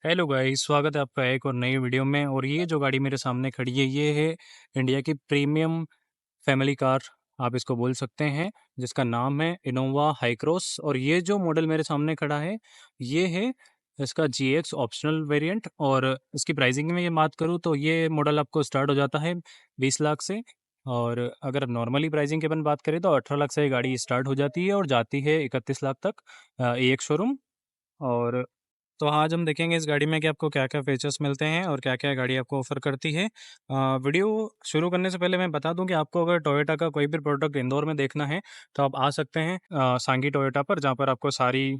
Hello guys, स्वागत है आपका एक और नई वीडियो में। और ये जो गाड़ी मेरे सामने खड़ी है ये है इंडिया की प्रीमियम फैमिली कार, आप इसको बोल सकते हैं, जिसका नाम है इनोवा हाई क्रॉस। और ये जो मॉडल मेरे सामने खड़ा है ये है इसका GX ऑप्शनल वेरिएंट। और इसकी प्राइसिंग में ये बात करूँ तो ये मॉडल आपको स्टार्ट हो जाता है 20 लाख से। और अगर नॉर्मली प्राइसिंग की अपन बात करें तो 18 लाख से ये गाड़ी स्टार्ट हो जाती है और जाती है 31 लाख तक एक शोरूम। और तो आज हम देखेंगे इस गाड़ी में कि आपको क्या-क्या फीचर्स मिलते हैं और क्या-क्या गाड़ी आपको ऑफ़र करती है। वीडियो शुरू करने से पहले मैं बता दूं कि आपको अगर टोयोटा का कोई भी प्रोडक्ट इंदौर में देखना है तो आप आ सकते हैं सांगी टोयोटा पर, जहां पर आपको सारी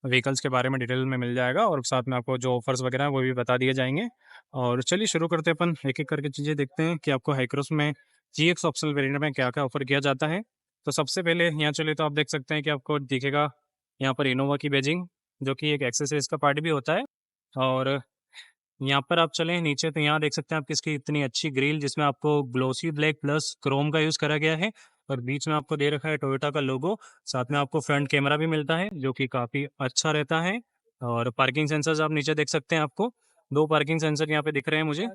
व्हीकल्स के बारे में डिटेल में मिल जाएगा और साथ में आपको जो ऑफर्स वगैरह हैं वो भी बता दिए जाएंगे। और चलिए शुरू करते हैं, अपन एक-एक करके चीज़ें देखते हैं कि आपको हाई क्रॉस में GX ऑप्शनल वेरिएंट में क्या-क्या ऑफ़र किया जाता है। तो सबसे पहले यहाँ चलिए तो आप देख सकते हैं कि आपको दिखेगा यहाँ पर इनोवा की बैजिंग, जो कि एक एक्सेसरीज़ का पार्ट भी होता है। और यहाँ पर आप चलें नीचे तो यहाँ देख सकते हैं आप किसकी इतनी अच्छी ग्रिल, जिसमें आपको ग्लोसी ब्लैक प्लस क्रोम का यूज़ करा गया है। और बीच में आपको दे रखा है टोयोटा का लोगो। साथ में आपको फ्रंट कैमरा भी मिलता है जो कि काफ़ी अच्छा रहता है। और पार्किंग सेंसर्स आप नीचे देख सकते हैं, आपको 2 पार्किंग सेंसर यहाँ पे दिख रहे हैं मुझे।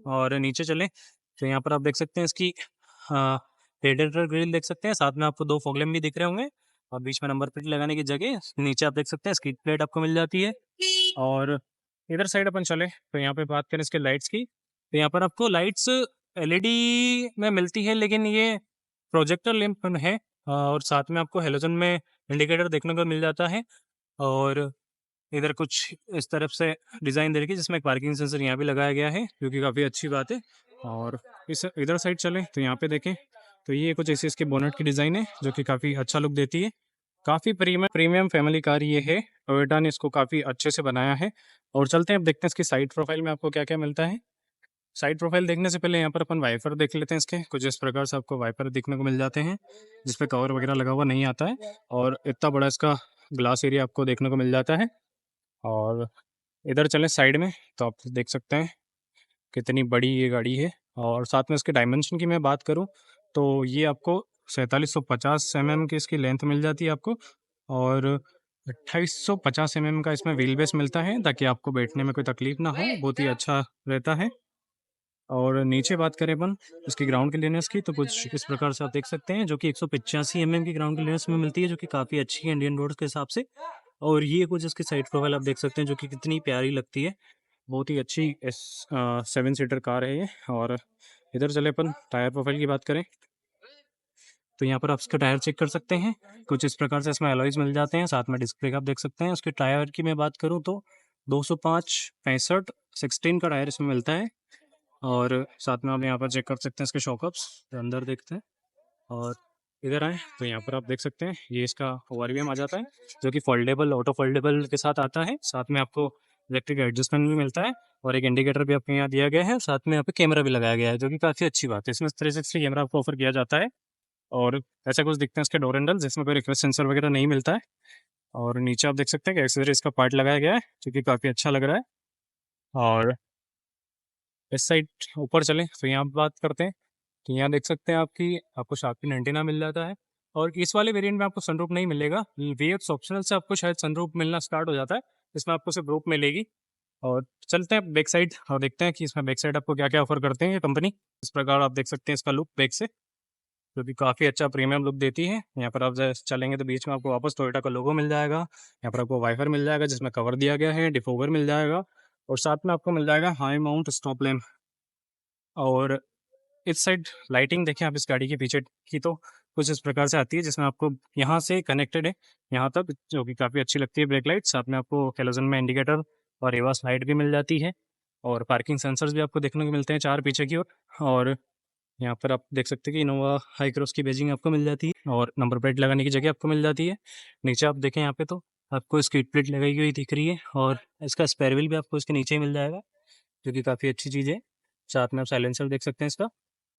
और नीचे चलें तो यहाँ पर आप देख सकते हैं इसकी रेडिएटर ग्रिल देख सकते हैं, साथ में आपको 2 फॉग लैम्प भी दिख रहे होंगे। और बीच में नंबर प्लेट लगाने की जगह नीचे आप देख सकते हैं स्किड प्लेट आपको मिल जाती है। और इधर साइड अपन चले तो यहाँ पे बात करें इसके लाइट्स की, तो यहाँ पर आपको लाइट्स LED में मिलती है, लेकिन ये प्रोजेक्टर लैंप है। और साथ में आपको हेलोजन में इंडिकेटर देखने को मिल जाता है। और इधर कुछ इस तरफ से डिज़ाइन दे रखी है जिसमें एक पार्किंग सेंसर यहाँ भी लगाया गया है, जो कि काफ़ी अच्छी बात है। और इस इधर साइड चलें तो यहाँ पे देखें तो ये कुछ ऐसी इसकी बोनट की डिज़ाइन है जो कि काफ़ी अच्छा लुक देती है। काफ़ी प्रीमियम प्रीमियम फैमिली कार ये है, टोयोटा ने इसको काफ़ी अच्छे से बनाया है। और चलते हैं अब देखते हैं इसकी साइड प्रोफाइल में आपको क्या-क्या मिलता है। साइड प्रोफाइल देखने से पहले यहाँ पर अपन वाइपर देख लेते हैं इसके। कुछ इस प्रकार से आपको वाइपर देखने को मिल जाते हैं, जिस पे कवर वगैरह लगा हुआ नहीं आता है। और इतना बड़ा इसका ग्लास एरिया आपको देखने को मिल जाता है। और इधर चलें साइड में तो आप देख सकते हैं कितनी बड़ी ये गाड़ी है। और साथ में इसके डायमेंशन की मैं बात करूँ तो ये आपको 4750 mm की इसकी लेंथ मिल जाती है आपको। और 2850 mm का इसमें व्हील बेस मिलता है, ताकि आपको बैठने में कोई तकलीफ ना हो, बहुत ही अच्छा रहता है। और नीचे बात करें अपन इसकी ग्राउंड क्लियरेंस की तो कुछ इस प्रकार से आप देख सकते हैं, जो कि 185 mm की ग्राउंड क्लियरेंस में मिलती है, जो कि काफ़ी अच्छी है इंडियन रोड्स के हिसाब से। और ये कुछ इसकी साइड प्रोफाइल आप देख सकते हैं जो कि कितनी प्यारी लगती है। बहुत ही अच्छी 7 सीटर कार है ये। और इधर चले अपन टायर प्रोफाइल की बात करें तो यहाँ पर आप इसके टायर चेक कर सकते हैं। कुछ इस प्रकार से इसमें अलॉयज़ मिल जाते हैं, साथ में डिस्क ब्रेक आप देख सकते हैं। उसके टायर की मैं बात करूँ तो 205/65 16 का टायर इसमें मिलता है। और साथ में आप यहाँ पर चेक कर सकते हैं इसके शॉक अप्स, अंदर देखते हैं। और इधर आएँ तो यहाँ पर आप देख सकते हैं ये इसका ओवरवीएम आ जाता है, जो कि फोल्डेबल ऑटो फोल्डेबल के साथ आता है। साथ में आपको इलेक्ट्रिक एडजस्टमेंट भी मिलता है और एक इंडिकेटर भी आपको यहाँ दिया गया है। साथ में यहाँ पे कैमरा भी लगाया गया है, जो कि काफ़ी अच्छी बात है। इसमें 360 कैमरा आपको ऑफर किया जाता है। और ऐसा कुछ दिखते हैं इसके डोर हैंडल, जिसमें कोई रिक्वेस्ट सेंसर वगैरह नहीं मिलता है। और नीचे आप देख सकते हैं कि एक्सेसरीज का पार्ट लगाया गया है, जो कि काफ़ी अच्छा लग रहा है। और इस साइड ऊपर चलें तो यहाँ बात करते हैं तो यहाँ देख सकते हैं आपकी आपको शार्क फिन एंटीना मिल जाता है। और इस वाले वेरिएंट में आपको सनरूफ नहीं मिलेगा, VX ऑप्शनल से आपको शायद सनरूफ मिलना स्टार्ट हो जाता है। इसमें आपको सिर्फ रूफ मिलेगी। और चलते हैं बैक साइड और देखते हैं कि इसमें बैक साइड आपको क्या क्या ऑफर करते हैं ये कंपनी। इस प्रकार आप देख सकते हैं इसका लुक बैक से, जो कि काफ़ी अच्छा प्रीमियम लुक देती है। यहाँ पर आप जैसे चलेंगे तो बीच में आपको वापस टोयोटा का लोगो मिल जाएगा। यहाँ पर आपको वाइफर मिल जाएगा जिसमें कवर दिया गया है, डिफोगर मिल जाएगा। और साथ में आपको मिल जाएगा हाई माउंट स्टॉप लैम्प। और इस साइड लाइटिंग देखें आप इस गाड़ी के पीछे की तो कुछ इस प्रकार से आती है, जिसमें आपको यहाँ से कनेक्टेड है यहाँ तक, जो कि काफ़ी अच्छी लगती है ब्रेक लाइट। साथ में आपको हेलोजन में इंडिकेटर और रिवर्स लाइट भी मिल जाती है। और पार्किंग सेंसर्स भी आपको देखने को मिलते हैं 4 पीछे की ओर। और यहाँ पर आप देख सकते हैं कि इनोवा हाई क्रॉस की बैजिंग आपको मिल जाती है और नंबर प्लेट लगाने की जगह आपको मिल जाती है। नीचे आप देखें यहाँ पे तो आपको स्किड प्लेट लगाई हुई दिख रही है और इसका स्पेयर व्हील भी आपको इसके नीचे ही मिल जाएगा, जो कि काफ़ी अच्छी चीज़ है। साथ में आप साइलेंसर देख सकते हैं इसका।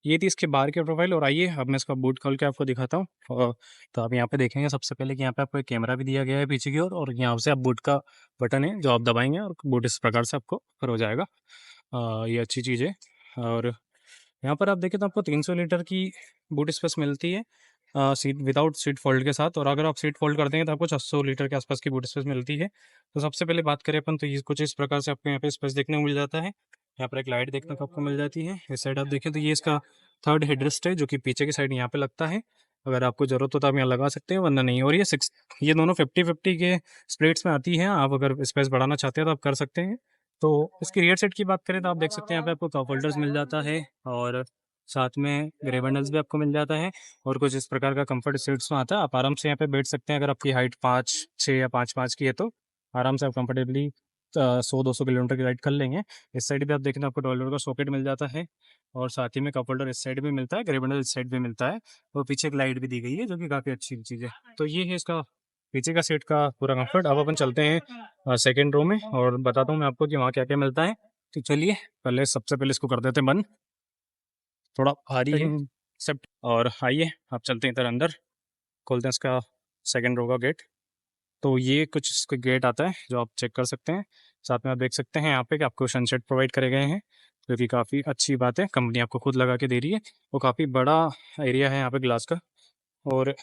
ये थी इसके बाहर की प्रोफाइल। और आइए अब मैं इसका बूट खोल के आपको दिखाता हूँ। तो आप यहाँ पे देखेंगे सबसे पहले कि यहाँ पे आपको एक कैमरा भी दिया गया है पीछे की ओर। और यहाँ से आप बूट का बटन है जो आप दबाएंगे और बूट इस प्रकार से आपको ऊपर हो जाएगा। ये अच्छी चीज़ है। और यहाँ पर आप देखें तो आपको 300 लीटर की बूट स्पेस मिलती है। सीट विदाउट सीट फोल्ड के साथ, और अगर आप सीट फोल्ड कर देंगे तो आपको 600 लीटर के आसपास की बूट स्पेस मिलती है। तो सबसे पहले बात करें अपन, तो ये कुछ इस प्रकार से आपको यहाँ पे स्पेस देखने को मिल जाता है। यहाँ पर एक लाइट देखने को आपको मिल जाती है। इस साइड आप देखें तो ये इसका थर्ड हेडरेस्ट है, जो कि पीछे की साइड यहाँ पे लगता है। अगर आपको ज़रूरत हो तो आप यहाँ लगा सकते हैं, वरना नहीं। और ये दोनों 50-50 के स्प्लिट्स में आती हैं। आप अगर स्पेस बढ़ाना चाहते हैं तो आप कर सकते हैं। तो इसकी रियर साइड की बात करें तो आप देख सकते हैं यहाँ पे आपको कप होल्डर्स मिल जाता है, और साथ में ग्रे बंडल्स भी आपको मिल जाता है, और कुछ इस प्रकार का कंफर्ट सीट्स में आता है। आप आराम से यहाँ पे बैठ सकते हैं। अगर आपकी हाइट 5-6 या 5-5 की है तो आराम से आप कंफर्टेबली 100-200 किलोमीटर की राइड कर लेंगे। इस साइड भी आप देखें तो आपको डॉलर का सॉकेट मिल जाता है, और साथ ही में कप होल्डर इस साइड भी मिलता है, ग्रे बंडल इस साइड भी मिलता है, और पीछे एक लाइट भी दी गई है जो कि काफ़ी अच्छी चीज़ है। तो ये है इसका पीछे का सीट का पूरा कंफर्ट। अब अपन चलते हैं सेकेंड रो में, और बताता हूँ मैं आपको कि वहाँ क्या क्या मिलता है। तो चलिए पहले सबसे पहले इसको कर देते हैं बंद, थोड़ा भारी है सब। और आइए आप चलते हैं इधर अंदर, खोलते हैं इसका सेकेंड रो का गेट। तो ये कुछ इसका गेट आता है जो आप चेक कर सकते हैं। साथ में आप देख सकते हैं यहाँ पे कि आपको सनशेड प्रोवाइड करे गए हैं, जो कि काफ़ी अच्छी बात है, कंपनी आपको खुद लगा के दे रही है। वो काफ़ी बड़ा एरिया है यहाँ पे ग्लास का। और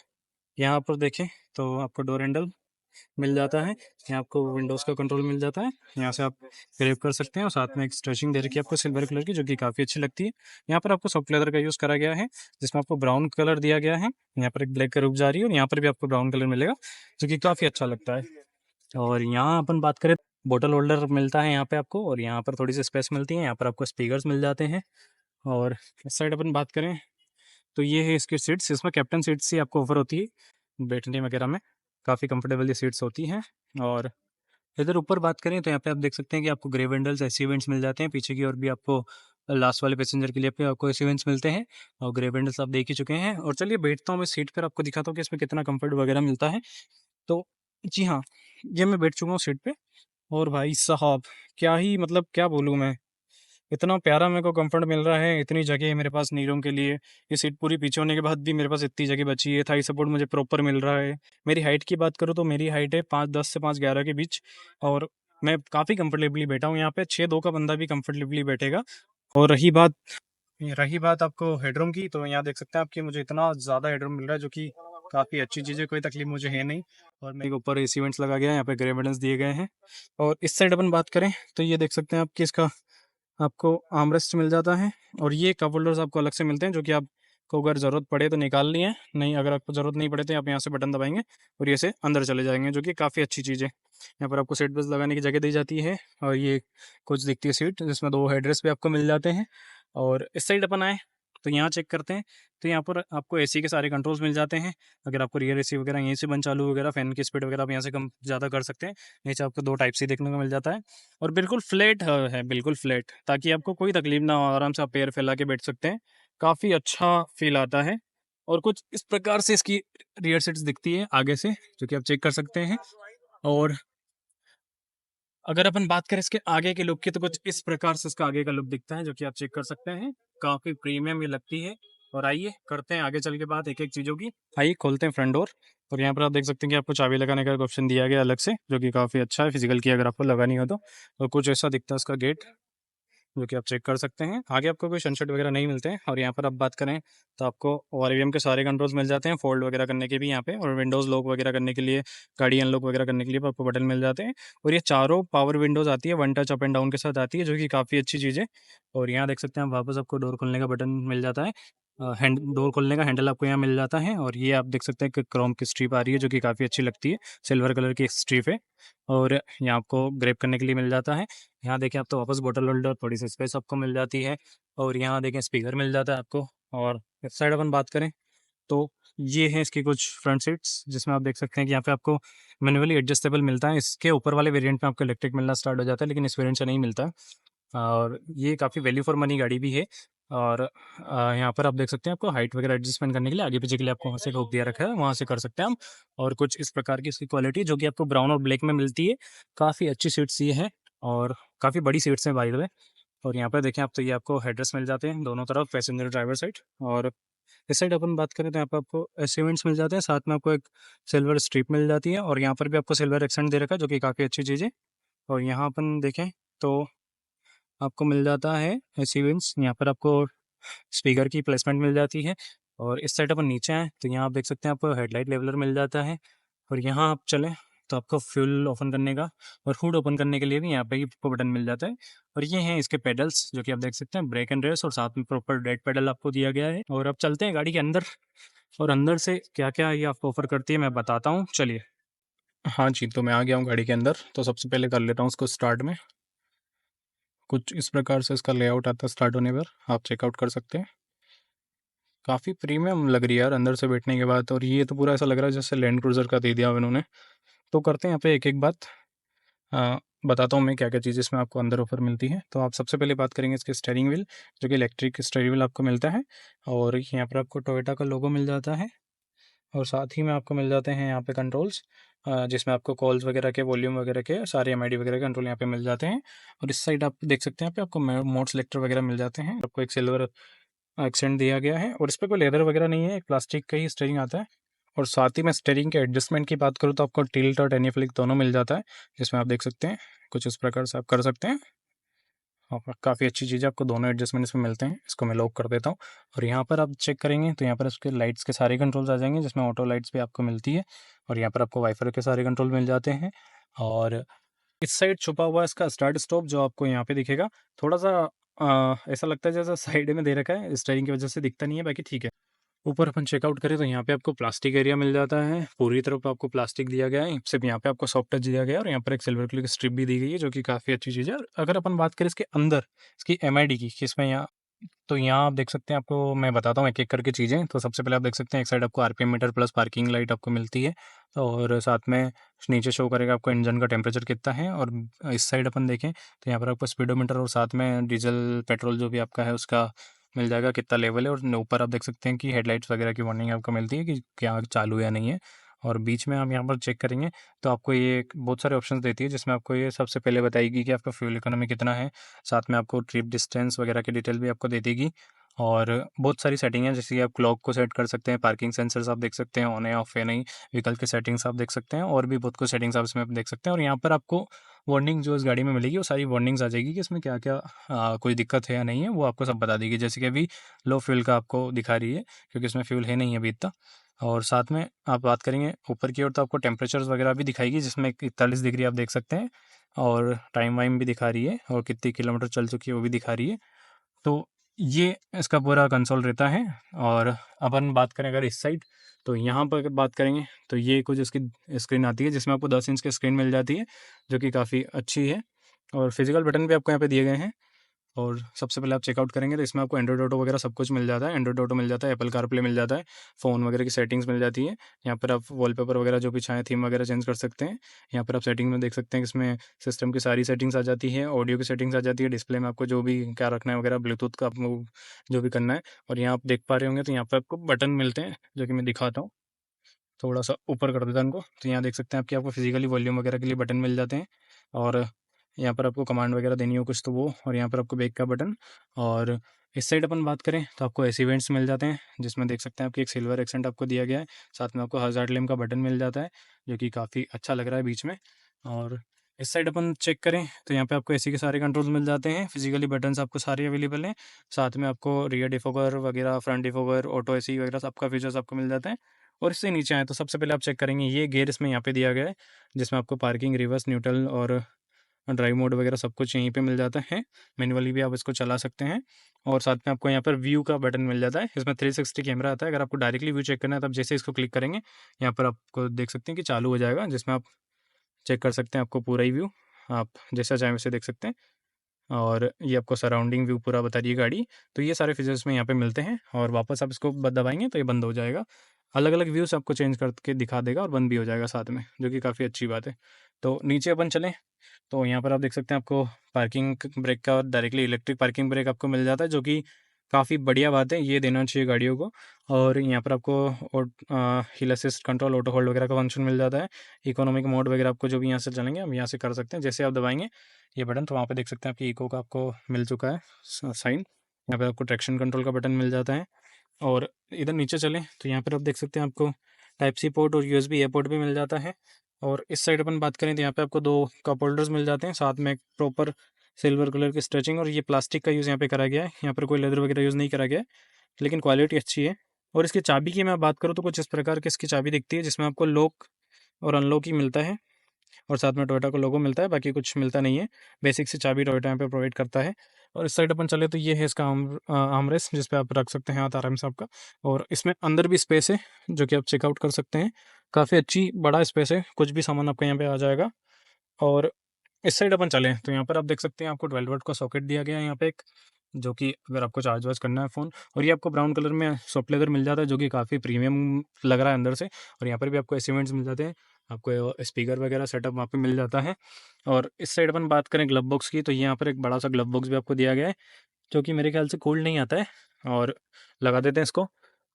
यहाँ पर देखें तो आपको डोर हैंडल मिल जाता है, यहाँ आपको विंडोज़ का कंट्रोल मिल जाता है, यहाँ से आप ग्रैब कर सकते हैं। और साथ में एक स्ट्रेचिंग दे रखी है आपको सिल्वर कलर की, जो कि काफ़ी अच्छी लगती है। यहाँ पर आपको सॉफ्ट लेदर का यूज़ करा गया है, जिसमें आपको ब्राउन कलर दिया गया है। यहाँ पर एक ब्लैक का रूप जा रही है, और यहाँ पर भी आपको ब्राउन कलर मिलेगा, जो कि काफ़ी अच्छा लगता है। और यहाँ अपन बात करें, बोतल होल्डर मिलता है यहाँ पे आपको, और यहाँ पर थोड़ी सी स्पेस मिलती है। यहाँ पर आपको स्पीकर्स मिल जाते हैं। और इस साइड अपन बात करें तो ये है इसकी सीट्स। इसमें कैप्टन सीट्स ही आपको ऑफर होती है बैठने वगैरह में, काफ़ी कंफर्टेबल ये सीट्स होती हैं। और इधर ऊपर बात करें तो यहाँ पे आप देख सकते हैं कि आपको ग्रे वेंडल्स एसी वेंट्स मिल जाते हैं। पीछे की ओर भी आपको लास्ट वाले पैसेंजर के लिए पे आपको एसी वेंट्स मिलते हैं, और ग्रे वेंडल्स आप देख ही चुके हैं। और चलिए बैठता हूँ मैं सीट पर, आपको दिखाता हूँ कि इसमें कितना कंफर्ट वगैरह मिलता है। तो जी हाँ, ये मैं बैठ चुका हूँ सीट पे, और भाई साहब क्या ही मतलब क्या बोलूँ मैं, इतना प्यारा मेरे को कंफर्ट मिल रहा है। इतनी जगह है मेरे पास नी रूम के लिए। ये सीट पूरी पीछे होने के बाद भी मेरे पास इतनी जगह बची है। थाई सपोर्ट मुझे प्रॉपर मिल रहा है। मेरी हाइट की बात करूँ तो मेरी हाइट है 5'10" से 5'11" के बीच, और मैं काफ़ी कंफर्टेबली बैठा हूँ यहाँ पे। 6'2" का बंदा भी कंफर्टेबली बैठेगा। और रही बात आपको हेडरूम की, तो यहाँ देख सकते हैं आपकी मुझे इतना ज़्यादा हेडरूम मिल रहा है, जो कि काफ़ी अच्छी चीज़ है, कोई तकलीफ मुझे है नहीं। और मेरे ऊपर एसी वेंट्स लगा गया है, यहाँ पे ग्रे बटन्स दिए गए हैं। और इस साइड अपन बात करें तो ये देख सकते हैं आपकी इसका आपको आर्मरेस्ट मिल जाता है, और ये कप होल्डर्स आपको अलग से मिलते हैं, जो कि आपको अगर ज़रूरत पड़े तो निकाल लिए, नहीं अगर आपको ज़रूरत नहीं पड़े तो आप यहाँ से बटन दबाएंगे और ये से अंदर चले जाएंगे, जो कि काफ़ी अच्छी चीज़ है। यहाँ पर आपको सीट बेल्ट लगाने की जगह दी जाती है, और ये कुछ दिखती है सीट, जिसमें 2 हेडरेस्ट भी आपको मिल जाते हैं। और इस साइड अपन आए तो यहाँ चेक करते हैं, तो यहाँ पर आपको एसी के सारे कंट्रोल्स मिल जाते हैं। अगर आपको रियर एसी वगैरह यहीं से बंद चालू वगैरह, फ़ैन की स्पीड वगैरह आप यहाँ से कम ज़्यादा कर सकते हैं। नीचे आपको 2 टाइप सी देखने को मिल जाता है, और बिल्कुल फ्लैट है, बिल्कुल फ्लैट, ताकि आपको कोई तकलीफ ना हो, आराम से आप पैर फैला के बैठ सकते हैं। काफ़ी अच्छा फ़ील आता है। और कुछ इस प्रकार से इसकी रियर सीट्स दिखती है आगे से, जो कि आप चेक कर सकते हैं। और अगर अपन बात करें इसके आगे के लुक की, तो कुछ इस प्रकार से इसका आगे का लुक दिखता है, जो कि आप चेक कर सकते हैं। काफ़ी प्रीमियम ये लगती है। और आइए करते हैं आगे चल के बात एक-एक चीज़ों की। आइए खोलते हैं फ्रंट डोर, और यहाँ पर आप देख सकते हैं कि आपको चाबी लगाने का एक ऑप्शन दिया गया अलग से, जो कि काफ़ी अच्छा है फिजिकल की अगर आपको लगानी हो तो। और कुछ ऐसा दिखता है इसका गेट, जो कि आप चेक कर सकते हैं। आगे आपको कोई सनशेड वगैरह नहीं मिलते हैं। और यहाँ पर आप बात करें तो आपको ओआरवीएम के सारे कंट्रोल्स मिल जाते हैं, फोल्ड वगैरह करने के भी यहाँ पे, और विंडोज़ लॉक वगैरह करने के लिए, गाड़ी अनलॉक वगैरह करने के लिए भी आपको बटन मिल जाते हैं। और ये चारों पावर विंडोज़ आती है, one touch up and down के साथ आती है, जो कि काफ़ी अच्छी चीज़ है। और यहाँ देख सकते हैं आप वापस आपको डोर खोलने का बटन मिल जाता है, हैंड डोर खोलने का हैंडल आपको यहाँ मिल जाता है। और ये आप देख सकते हैं कि क्रोम की स्ट्रिप आ रही है, जो कि काफ़ी अच्छी लगती है, सिल्वर कलर की एक स्ट्रिप है। और यहाँ आपको ग्रैब करने के लिए मिल जाता है। यहाँ देखें आप तो वापस बॉटल होल्डर, थोड़ी सी स्पेस आपको मिल जाती है। और यहाँ देखें स्पीकर मिल जाता है आपको। और इस साइड अपन बात करें तो ये है इसकी कुछ फ्रंट सीट्स, जिसमें आप देख सकते हैं कि यहाँ पे आपको मैनुअली एडजस्टेबल मिलता है। इसके ऊपर वाले वेरिएंट में आपको इलेक्ट्रिक मिलना स्टार्ट हो जाता है, लेकिन इस वेरिएंट से नहीं मिलता। और ये काफ़ी वैल्यू फॉर मनी गाड़ी भी है। और यहाँ पर आप देख सकते हैं आपको हाइट वगैरह एडजस्टमेंट करने के लिए आगे पीछे के लिए आपको वहाँ से हुक दिया रखा है, वहाँ से कर सकते हैं हम। और कुछ इस प्रकार की इसकी क्वालिटी, जो कि आपको ब्राउन और ब्लैक में मिलती है। काफ़ी अच्छी सीट्स ये है, और काफ़ी बड़ी सीट्स हैं बाय द वे। और यहाँ पर देखें आप तो ये आपको हेडरेस्ट मिल जाते हैं दोनों तरफ, पैसेंजर ड्राइवर साइड। और इस साइड अपन बात करें तो यहाँ पर आपको एसीवेंट्स मिल जाते हैं, साथ में आपको एक सिल्वर स्ट्रिप मिल जाती है, और यहाँ पर भी आपको सिल्वर एक्सेंट दे रखा है, जो कि काफ़ी अच्छी चीज़ है। और यहाँ अपन देखें तो आपको मिल जाता है एसीवेंट्स, यहाँ पर आपको स्पीकर की प्लेसमेंट मिल जाती है। और इस साइड अपन नीचे आएँ तो यहाँ आप देख सकते हैं आपको हेडलाइट लेवलर मिल जाता है, और यहाँ आप चलें तो आपको फ्यूल ओपन करने का और हुड ओपन करने के लिए भी यहाँ पे ही आपको बटन मिल जाता है। और ये हैं इसके पेडल्स जो कि आप देख सकते हैं, ब्रेक एंड रेस, और साथ में प्रॉपर डेड पेडल आपको दिया गया है। और अब चलते हैं गाड़ी के अंदर, और अंदर से क्या-क्या ये आपको ऑफ़र करती है मैं बताता हूँ, चलिए। हाँ जी, तो मैं आ गया हूँ गाड़ी के अंदर, तो सबसे पहले कर लेता हूँ उसको स्टार्ट में। कुछ इस प्रकार से इसका लेआउट आता है स्टार्ट होने पर, आप चेकआउट कर सकते हैं। काफ़ी प्रीमियम लग रही है यार अंदर से बैठने के बाद, और ये तो पूरा ऐसा लग रहा है जैसे लैंड क्रूज़र का दे दिया इन्होंने। तो करते हैं यहाँ पे एक-एक बात। बताता हूँ मैं क्या-क्या चीज़ें इसमें आपको अंदर ऑफ़र मिलती है। तो आप सबसे पहले बात करेंगे इसके स्टीयरिंग व्हील, जो कि इलेक्ट्रिक स्टीयरिंग व्हील आपको मिलता है, और यहाँ पर आपको टोयोटा का लोगो मिल जाता है, और साथ ही में आपको मिल जाते हैं यहाँ पे कंट्रोल्स, जिसमें आपको कॉल्स वगैरह के, वॉल्यूम वगैरह के, सारे एमआईडी वगैरह के कंट्रोल यहाँ पे मिल जाते हैं। और इस साइड आप देख सकते हैं यहाँ पे आपको मोड सेलेक्टर वगैरह मिल जाते हैं। आपको एक सिल्वर एक्सेंट दिया गया है, और इस पे कोई लेदर वगैरह नहीं है, एक प्लास्टिक का ही स्टीयरिंग आता है। और साथ ही मैं स्टीयरिंग के एडजस्टमेंट की बात करूँ तो आपको टिल्ट और टेनी फ्लिक दोनों मिल जाता है, जिसमें आप देख सकते हैं कुछ इस प्रकार से आप कर सकते हैं। और काफ़ी अच्छी चीज़ है, आपको दोनों एडजस्टमेंट इसमें मिलते हैं। इसको मैं लॉक कर देता हूँ, और यहाँ पर आप चेक करेंगे तो यहाँ पर उसके लाइट्स के सारे कंट्रोल्स आ जाएंगे, जिसमें ऑटो लाइट्स भी आपको मिलती है, और यहाँ पर आपको वाइफर के सारे कंट्रोल मिल जाते हैं। और इस साइड छुपा हुआ है इसका स्टार्ट स्टॉप, जो आपको यहाँ पे दिखेगा। थोड़ा सा ऐसा लगता है जैसा साइड में दे रखा है, स्टीयरिंग की वजह से दिखता नहीं है, बाकी ठीक है। ऊपर अपन चेकआउट करें तो यहाँ पे आपको प्लास्टिक एरिया मिल जाता है, पूरी तरफ आपको प्लास्टिक दिया गया है, सिर्फ यहाँ पे आपको सॉफ्ट टच दिया गया है, और यहाँ पर एक सिल्वर कलर की स्ट्रिप भी दी गई है, जो कि काफ़ी अच्छी चीज़ है। और अगर अपन बात करें इसके अंदर इसकी एमआईडी की, इसमें यहाँ, तो यहाँ आप देख सकते हैं, आपको मैं बताता हूँ एक-एक करके चीज़ें। तो सबसे पहले आप देख सकते हैं एक साइड आपको RPM meter plus parking light आपको मिलती है, और साथ में नीचे शो करेगा आपको इंजन का टेम्परेचर कितना है। और इस साइड अपन देखें तो यहाँ पर आपको स्पीडोमीटर, और साथ में डीजल पेट्रोल जो भी आपका है उसका मिल जाएगा कितना लेवल है। और ऊपर आप देख सकते हैं कि हेडलाइट्स वगैरह की वार्निंग आपको मिलती है कि क्या चालू है या नहीं है। और बीच में हम यहाँ पर चेक करेंगे तो आपको ये बहुत सारे ऑप्शंस देती है, जिसमें आपको ये सबसे पहले बताएगी कि आपका फ्यूल इकोनॉमी कितना है, साथ में आपको ट्रिप डिस्टेंस वगैरह की डिटेल भी आपको दे देगी। और बहुत सारी सेटिंग है, जैसे कि आप क्लॉक को सेट कर सकते हैं, पार्किंग सेंसर्स आप देख सकते हैं ऑन है ऑफ है नहीं, व्हीकल की सेटिंग्स आप देख सकते हैं, और भी बहुत कुछ सेटिंग्स आप इसमें देख सकते हैं। और यहाँ पर आपको वार्निंग जो इस गाड़ी में मिलेगी वो सारी वार्निंग्स आ जाएगी कि इसमें क्या क्या कोई दिक्कत है या नहीं है, वो आपको सब बता देगी। जैसे कि अभी लो फ्यूल का आपको दिखा रही है, क्योंकि इसमें फ्यूल है नहीं अभी इतना। और साथ में आप बात करेंगे ऊपर की ओर तो आपको टेम्परेचर्स वगैरह भी दिखाएगी, जिसमें 41 डिग्री आप देख सकते हैं, और टाइम वाइम भी दिखा रही है, और कितनी किलोमीटर चल चुकी है वो भी दिखा रही है। तो ये इसका पूरा कंसोल रहता है। और अपन बात करें अगर इस साइड, तो यहाँ पर अगर बात करेंगे तो ये कुछ इसकी स्क्रीन आती है, जिसमें आपको 10 इंच की स्क्रीन मिल जाती है, जो कि काफ़ी अच्छी है। और फिजिकल बटन भी आपको यहाँ पे दिए गए हैं। और सबसे पहले आप चेकआउट करेंगे तो इसमें आपको एंड्रॉइड ऑटो वगैरह सब कुछ मिल जाता है। एंड्रॉइड ऑटो मिल जाता है, एप्पल कारप्ले मिल जाता है, फ़ोन वगैरह की सेटिंग्स मिल जाती है। यहाँ पर आप वॉलपेपर वगैरह जो भी चाहें थीम वगैरह चेंज कर सकते हैं। यहाँ पर आप सेटिंग में देख सकते हैं कि इसमें सिस्टम की सारी सेटिंग्स आ जाती है, ऑडियो की सेटिंग्स आ जाती है, डिस्प्ले में आपको जो भी क्या रखना है वगैरह, ब्लूटूथ का आपको जो भी करना है। और यहाँ आप देख पा रहे होंगे तो यहाँ पर आपको बटन मिलते हैं, जो कि मैं दिखाता हूँ। थोड़ा सा ऊपर कर देता हूँ इनको, तो यहाँ देख सकते हैं आपको फिजिकली वॉल्यूम वगैरह के लिए बटन मिल जाते हैं। और यहाँ पर आपको कमांड वगैरह देनी हो कुछ तो वो, और यहाँ पर आपको बैक का बटन। और इस साइड अपन बात करें तो आपको ऐसे इवेंट्स मिल जाते हैं, जिसमें देख सकते हैं आपकी एक सिल्वर एक्सेंट आपको दिया गया है, साथ में आपको हज़ार्ड लैम्प का बटन मिल जाता है, जो कि काफ़ी अच्छा लग रहा है बीच में। और इस साइड अपन चेक करें तो यहाँ पे आपको एसी के सारे कंट्रोल्स मिल जाते हैं, फिजिकली बटन्स आपको सारे अवेलेबल हैं, साथ में आपको रियर डिफॉगर वगैरह, फ्रंट डिफॉगर, ऑटो एसी वगैरह सबका फीचर्स आपको मिल जाता है। और इससे नीचे आएँ तो सबसे पहले आप चेक करेंगे ये गियर इसमें यहाँ पे दिया गया है, जिसमें आपको पार्किंग, रिवर्स, न्यूट्रल और ड्राइव मोड वगैरह सब कुछ यहीं पे मिल जाता है। मैनुअली भी आप इसको चला सकते हैं। और साथ में आपको यहाँ पर व्यू का बटन मिल जाता है, इसमें 360 कैमरा आता है। अगर आपको डायरेक्टली व्यू चेक करना है, तब जैसे इसको क्लिक करेंगे यहाँ पर आपको देख सकते हैं कि चालू हो जाएगा, जिसमें आप चेक कर सकते हैं आपको पूरा ही व्यू, आप जैसा चाहें वैसे देख सकते हैं। और ये आपको सराउंडिंग व्यू पूरा बता रही है गाड़ी। तो ये सारे फीचर्स में यहाँ पे मिलते हैं, और वापस आप इसको दबाएंगे तो ये बंद हो जाएगा। अलग अलग व्यूज़ आपको चेंज करके दिखा देगा, और बंद भी हो जाएगा साथ में, जो कि काफ़ी अच्छी बात है। तो नीचे अपन चलें तो यहाँ पर आप देख सकते हैं आपको पार्किंग ब्रेक का डायरेक्टली इलेक्ट्रिक पार्किंग ब्रेक आपको मिल जाता है, जो कि काफ़ी बढ़िया बात है, ये देना चाहिए गाड़ियों को। और यहाँ पर आपको हिल असिस्ट कंट्रोल, ऑटो होल्ड वगैरह का फंक्शन मिल जाता है। इकोनॉमिक मोड वगैरह आपको जो भी यहाँ से चलेंगे हम यहाँ से कर सकते हैं, जैसे आप दबाएंगे ये बटन तो वहाँ पे देख सकते हैं आपकी इको का आपको मिल चुका है साइन। यहाँ पे आपको ट्रैक्शन कंट्रोल का बटन मिल जाता है। और इधर नीचे चलें तो यहाँ पर आप देख सकते हैं आपको टाइप सी पोर्ट और यूएसबी ए पोर्ट भी मिल जाता है। और इस साइड अपन बात करें तो यहाँ पे आपको 2 कप होल्डर्स मिल जाते हैं, साथ में एक प्रॉपर सिल्वर कलर की स्ट्रेचिंग, और ये प्लास्टिक का यूज़ यहाँ पे करा गया है। यहाँ पर कोई लेदर वगैरह यूज़ नहीं करा गया है, लेकिन क्वालिटी अच्छी है। और इसकी चाबी की मैं बात करूँ तो कुछ इस प्रकार की इसकी चाबी दिखती है, जिसमें आपको लॉक और अनलॉक ही मिलता है और साथ में टोयोटा का लोगो मिलता है, बाकी कुछ मिलता नहीं है। बेसिक सी चाबी टोयोटा यहाँ पे प्रोवाइड करता है। और इस साइड अपन चले तो ये है इसका आर्मरेस्ट, जिस पे आप रख सकते हैं हाथ आराम से आपका। और इसमें अंदर भी स्पेस है जो कि आप चेकआउट कर सकते हैं। काफ़ी अच्छी बड़ा स्पेस है, कुछ भी सामान आपका यहाँ पे आ जाएगा। और इस साइड अपन चलें तो यहाँ पर आप देख सकते हैं आपको 12 वोल्ट का सॉकेट दिया गया है यहाँ पे एक, जो कि अगर आपको चार्ज वार्ज करना है फ़ोन। और ये आपको ब्राउन कलर में सॉफ्ट लेदर मिल जाता है, जो कि काफ़ी प्रीमियम लग रहा है अंदर से। और यहाँ पर भी आपको ऐसे इवेंट्स मिल जाते हैं, आपको स्पीकर वगैरह सेटअप वहाँ पे मिल जाता है। और इस साइड अपन बात करें ग्लव बॉक्स की, तो ये यहाँ पर एक बड़ा सा ग्लव बॉक्स भी आपको दिया गया है, जो कि मेरे ख्याल से कूल्ड नहीं आता है। और लगा देते हैं इसको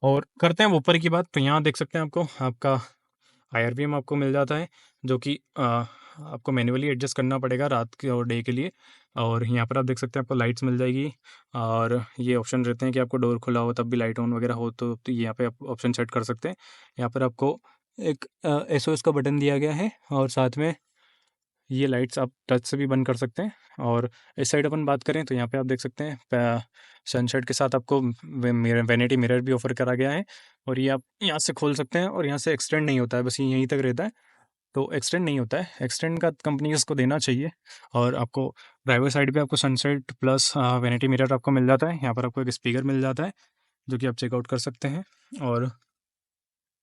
और करते हैं ऊपर की बात। तो यहाँ देख सकते हैं आपको आपका आईआरवीएम आपको मिल जाता है, जो कि आपको मैन्युअली एडजस्ट करना पड़ेगा रात के और डे के लिए। और यहाँ पर आप देख सकते हैं आपको लाइट्स मिल जाएगी, और ये ऑप्शन रहते हैं कि आपको डोर खुला हो तब भी लाइट ऑन वगैरह हो तो यहाँ पे आप ऑप्शन सेट कर सकते हैं। यहाँ पर आपको एक एसओएस का बटन दिया गया है, और साथ में ये लाइट्स आप टच से भी बंद कर सकते हैं। और इस साइड अपन बात करें तो यहाँ पे आप देख सकते हैं सनशेड के साथ आपको वैनिटी मिरर भी ऑफर करा गया है। और ये आप यहाँ से खोल सकते हैं, और यहाँ से एक्सटेंड नहीं होता है, बस ये यहीं तक रहता है। तो एक्सटेंड नहीं होता है, एक्सटेंड का कंपनी इसको देना चाहिए। और आपको ड्राइवर साइड पे आपको सनसेट प्लस वैनिटी मिरर आपको मिल जाता है। यहाँ पर आपको एक स्पीकर मिल जाता है, जो कि आप चेकआउट कर सकते हैं। और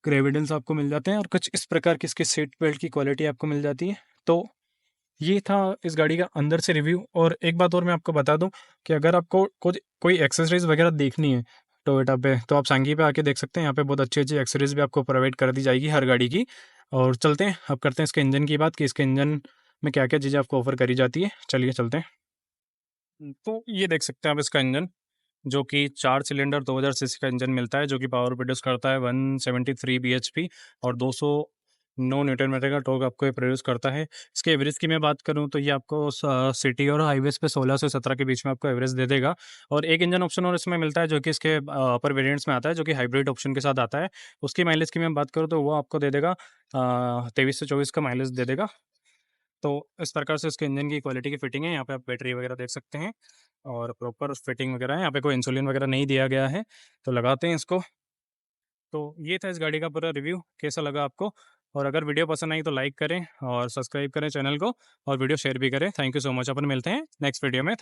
क्रेविडेंस आपको मिल जाते हैं, और कुछ इस प्रकार की इसकी सीट बेल्ट की क्वालिटी आपको मिल जाती है। तो ये था इस गाड़ी का अंदर से रिव्यू। और एक बात और मैं आपको बता दूं कि अगर आपको कुछ कोई एक्सेसरीज वगैरह देखनी है टोयोटा पे, तो आप सांगी पे आके देख सकते हैं। यहाँ पे बहुत अच्छी अच्छी एक्सेसरीज भी आपको प्रोवाइड कर दी जाएगी हर गाड़ी की। और चलते हैं अब करते हैं इसके इंजन की बात, कि इसके इंजन में क्या क्या चीज़ें आपको ऑफर करी जाती है। चलिए चलते हैं। तो ये देख सकते हैं आप इसका इंजन, जो कि 4 सिलेंडर 2000 सीसी का इंजन मिलता है, जो कि पावर प्रोड्यूस करता है 173 बीएचपी और 209 न्यूटन मीटर का टॉर्क आपको ये प्रोड्यूस करता है। इसके एवरेज की मैं बात करूँ तो ये आपको सिटी और हाईवेज पे 16 से 17 के बीच में आपको एवरेज दे देगा। और एक इंजन ऑप्शन और इसमें मिलता है, जो कि इसके अपर वेरिएंट्स में आता है, जो कि हाइब्रिड ऑप्शन के साथ आता है। उसकी माइलेज की मैं बात करूँ तो वो आपको दे देगा 23 से 24 का माइलेज दे देगा। तो इस प्रकार से इसके इंजन की क्वालिटी की फिटिंग है। यहाँ पे आप बैटरी वगैरह देख सकते हैं, और प्रॉपर फिटिंग वगैरह है। यहाँ पे कोई इंसुलिन वगैरह नहीं दिया गया है। तो लगाते हैं इसको। तो ये था इस गाड़ी का पूरा रिव्यू, कैसा लगा आपको? और अगर वीडियो पसंद आई तो लाइक करें और सब्सक्राइब करें चैनल को, और वीडियो शेयर भी करें। Thank you so much. अपन मिलते हैं नेक्स्ट वीडियो में।